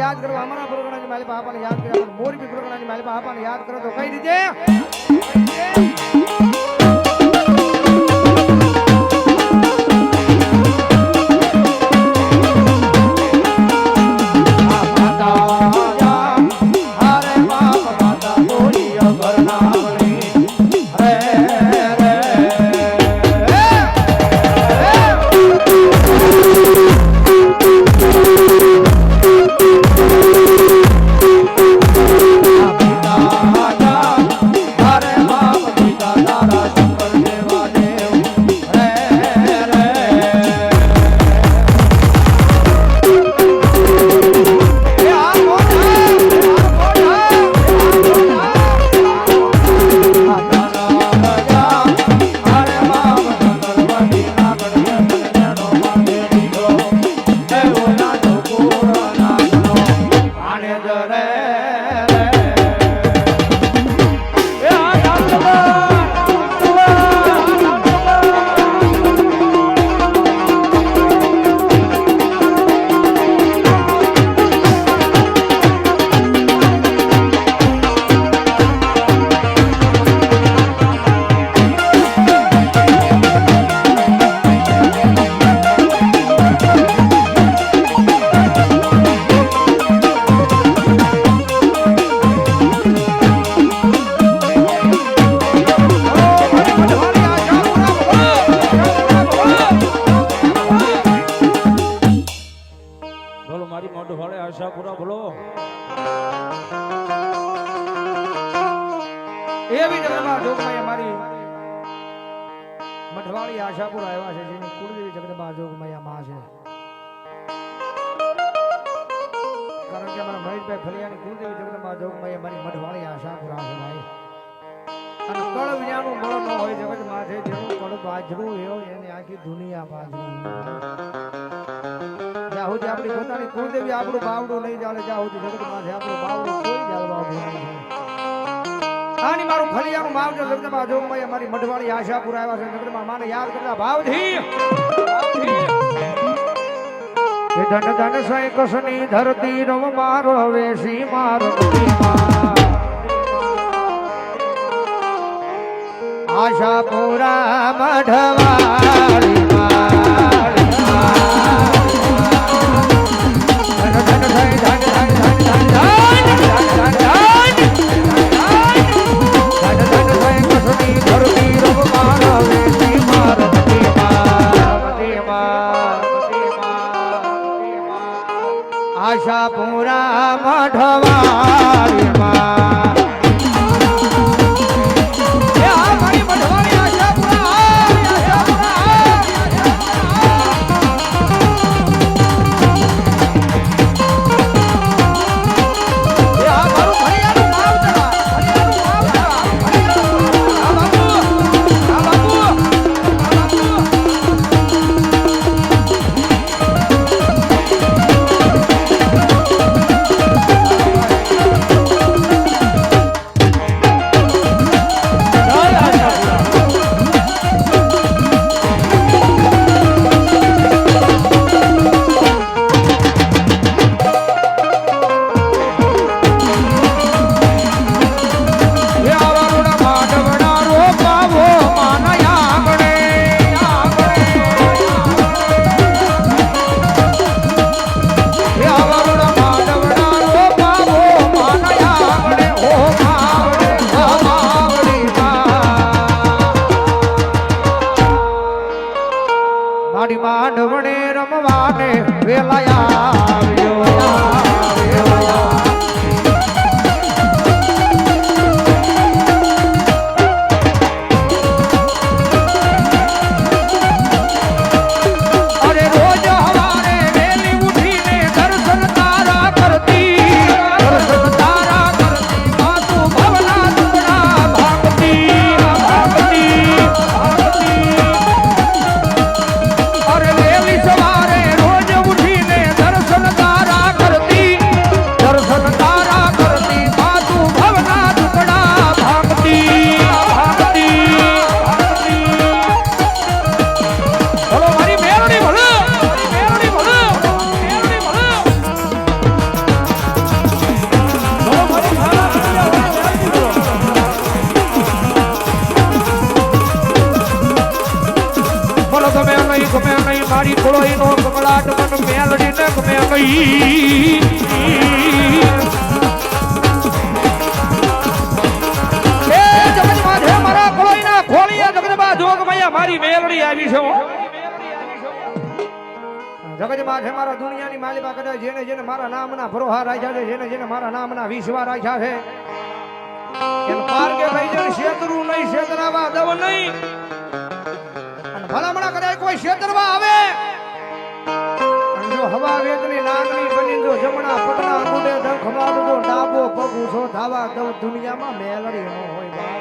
યાદ કરવા અમારા પ્રોગ્રામની માલિક આપણને યાદ કરવા મોરબી પ્રોગ્રામની માલિક આપણને યાદ કરો તો કઈ રીતે મઢવાળી આશાપુર આવ્યા છે જેની કુળદેવી જગદંબા જોગમાયા માં છે કારણ કે અમારા મહેશભાઈ ફલિયાની કુળદેવી જગદંબા જોગમાયા મારી મઢવાળી આશાપુર આવે ભાઈ અને કળ વિનાનું બળ ન હોય જગત માં છે જેનું કળ બાજરું હોય એની આખી દુનિયા બાજરું જ્યાં સુધી આપણી પોતાની કુળદેવી આપણું બાવડું નહીં ચાલે જ્યાં સુધી જગત માં છે આપણું બાવડું કોઈ ચાલવા નહીં આની મારું ફલિયાનું માવજર જગદંબા જોગમાયા મારી મઢવાળી આશાપુર આવ્યા છે જગદંબા માને યાદ કરતા ભાવથી એ ધન ધન સૈ કસની ધરતી રવ મારો વેસી મારો આશાપુરા મઢવાળી ધન ધન સૈ ધન ધન ધન આશાપુરા મઢવાળી માં મારી મઢવાળી આશાપુરા માંડવણે રમવાને વેલાયા સવારે રોજ ઉઠીને મેલડી ગમે નહીં મારી કોળોઈનો કમળાટ મન મેલડીને ગમે નહીં એ જગતમાં છે મારા કોળોઈના ખોળિયા જગતમાં જોગમૈયા મારી મેલડી આવી છે જગતમાં છે મારા દુનિયાની માલિકા કદાચ જેને જેને મારા નામના ભરોહા રાખ્યા છે જેને જેને મારા નામના વિશ્વા રાખ્યા છે એમ પાર કે લઈ જણ શેતરું નહીં શેતરાવા દવ નહીં અને ભલામણા કદાચ કોઈ શેતરવા આવે અને જો હવા વેતની નાગની બની જો જમણા પગના ગુડે દખ મારું જો ડાબો પગ ઉછો ધાવા દવ દુનિયામાં મેલડી ન હોય